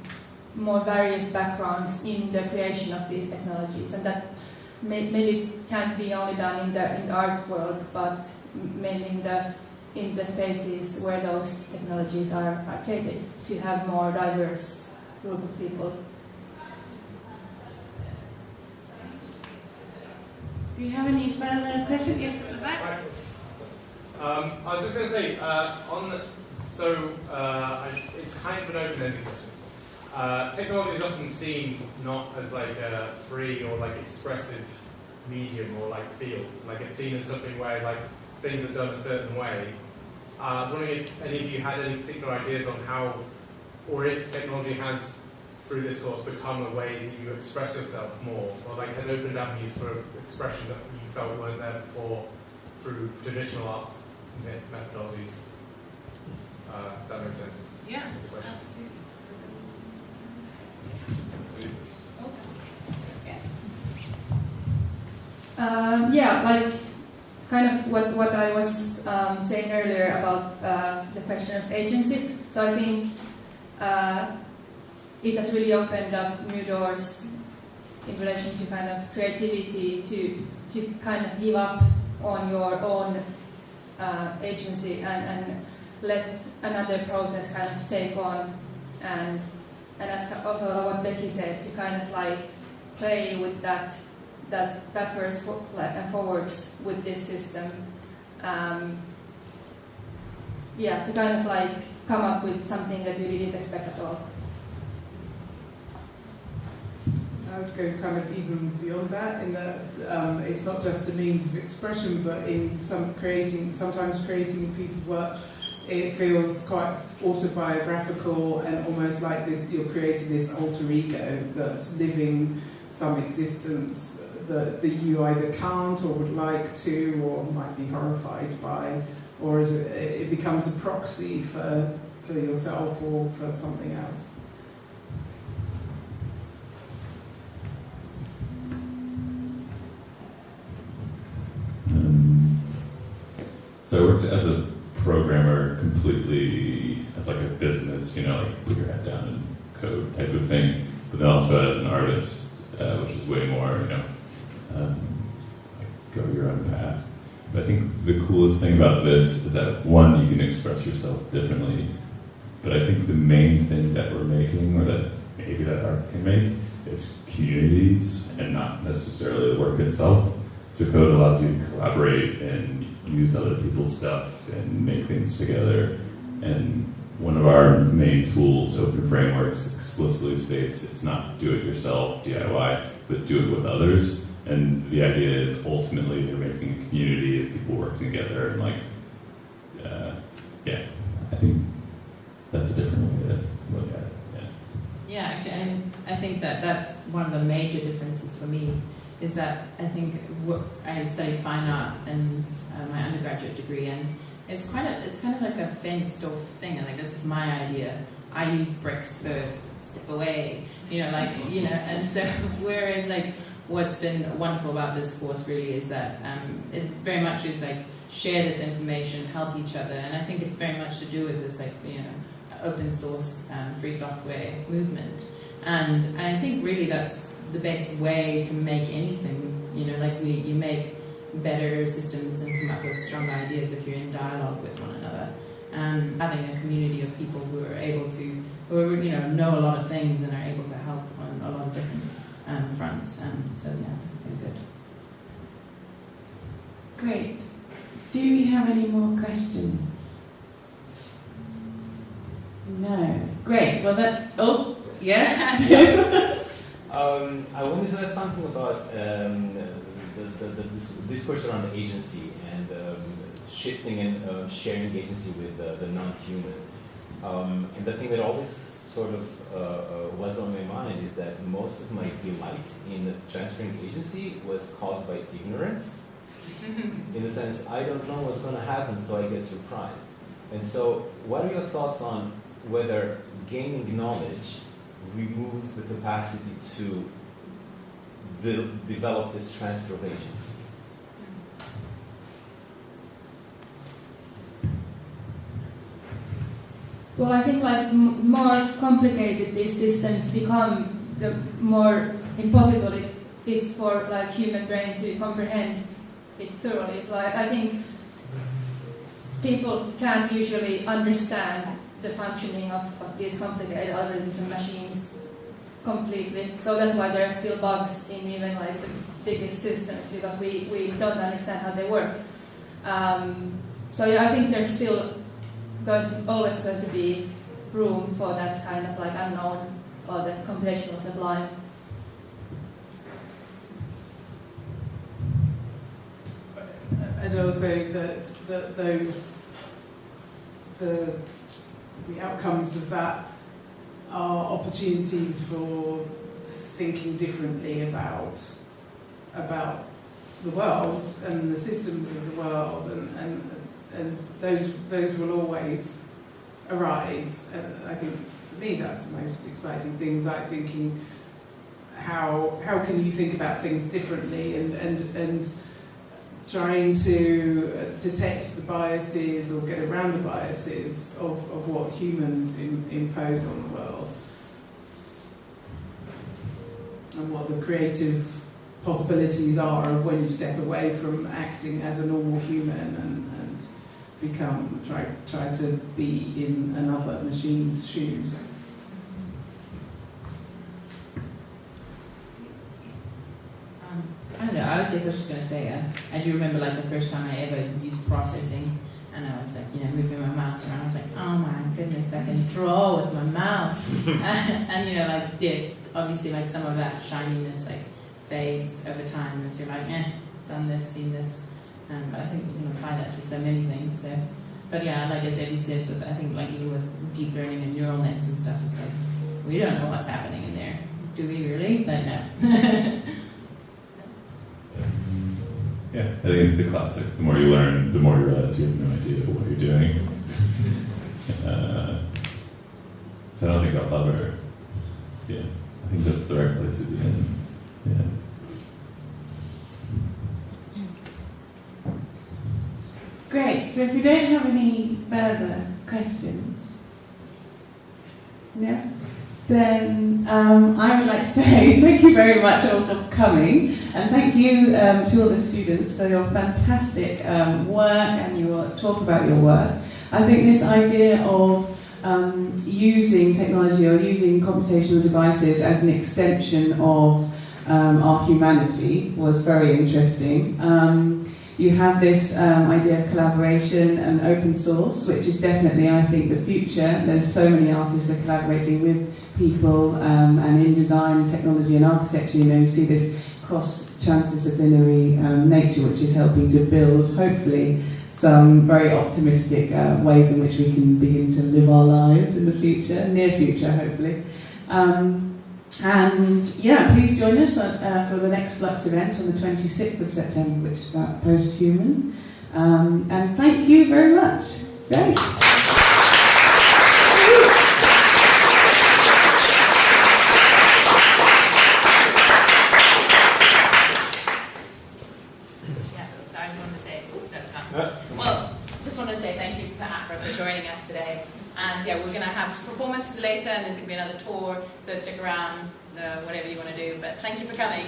more various backgrounds in the creation of these technologies, and that maybe can't be only done in the art world, but mainly in the spaces where those technologies are created, to have more diverse group of people. Do you have any further questions? Yes, at the back. I was just going to say, it's kind of an open-ended question. Technology is often seen not as like a free or like expressive medium or like field. Like it's seen as something where like things are done a certain way. I was wondering if any of you had any particular ideas on how, or if technology has, through this course, become a way that you express yourself more, or like has opened avenues for expression that you felt weren't there before through traditional art methodologies. If that makes sense. Yeah, That's a question. absolutely. Like kind of what I was saying earlier about the question of agency. So I think it has really opened up new doors in relation to kind of creativity, to kind of give up on your own agency and let another process kind of take on, and as also what Becky said, to kind of like play with that backwards and forwards with this system. To kind of like come up with something that you didn't expect at all. I would go kind of even beyond that, in that it's not just a means of expression, but in sometimes creating a piece of work, it feels quite autobiographical and almost like this, you're creating this alter ego that's living some existence that you either can't or would like to, or might be horrified by, or it becomes a proxy for yourself or for something else. So I worked as a programmer completely as like a business, like put your head down and code type of thing, but then also as an artist, which is way more, like go your own path. But I think the coolest thing about this is that, one, you can express yourself differently, but I think the main thing that we're making, or that maybe that art can make, is communities and not necessarily the work itself. So code allows you to collaborate and use other people's stuff and make things together. And one of our main tools, Open Frameworks, explicitly states it's not do it yourself, DIY, but do it with others. And the idea is ultimately you're making a community of people working together, and I think that's a different way to look at it. Yeah, actually, I think that's one of the major differences for me, is that I think I studied fine art in my undergraduate degree, and it's kind of like a fenced off thing, and like, this is my idea. I use bricks first, step away, and so whereas like what's been wonderful about this course really is that it very much is like share this information, help each other, and I think it's very much to do with this open source free software movement, and I think really that's the best way to make anything. You make better systems and come up with stronger ideas if you're in dialogue with one another. Having a community of people who are able to, know a lot of things and are able to help on a lot of different fronts. So yeah, it's been good. Great. Do we have any more questions? No. Great. Well, yes. I wanted to ask something about the discourse around agency and shifting and sharing agency with the non-human. And the thing that always sort of was on my mind is that most of my delight in transferring agency was caused by ignorance. In the sense, I don't know what's going to happen, so I get surprised. And so, what are your thoughts on whether gaining knowledge removes the capacity to develop this transfer of agency? Well, I think more complicated these systems become, the more impossible it is for human brain to comprehend it thoroughly. I think people can't usually understand the functioning of these complicated algorithms and machines completely. So that's why there are still bugs in even the biggest systems, because we don't understand how they work. So yeah, I think there's still always going to be room for that kind of unknown or the computational sublime. And also that the outcomes of that are opportunities for thinking differently about the world and the systems of the world, and those will always arise. And I think for me that's the most exciting things, like thinking how can you think about things differently, and trying to detect the biases or get around the biases of what humans impose on the world, and what the creative possibilities are of when you step away from acting as a normal human and try to be in another machine's shoes. I don't know, I was just going to say, I do remember the first time I ever used processing, and I was moving my mouse around. I was like, oh my goodness, I can draw with my mouse. And this, obviously some of that shininess fades over time as you're done this, seen this. But I think you can apply that to so many things. So, but yeah, as Eevie says, I think even with deep learning and neural nets and stuff, it's we don't know what's happening in there. Do we really? No. Yeah, I think it's the classic. The more you learn, the more you realize you have no idea what you're doing. So I don't think I'll ever. Yeah, I think that's the right place to be in. Yeah. Great. So if we don't have any further questions, no? then I would like to say thank you very much all for coming, and thank you to all the students for your fantastic work and your talk about your work. I think this idea of using technology or using computational devices as an extension of our humanity was very interesting. You have this idea of collaboration and open source, which is definitely, I think, the future. There's so many artists that are collaborating with people, and in design, technology and architecture, you see this cross-transdisciplinary nature which is helping to build, hopefully, some very optimistic ways in which we can begin to live our lives in the future, near future, hopefully. And yeah, please join us for the next Flux event on the 26th of September, which is about post-human. And thank you very much. Great. Just want to say thank you to Aphra for joining us today. And yeah, we're going to have performances later, and there's going to be another tour, so stick around, whatever you want to do. But thank you for coming.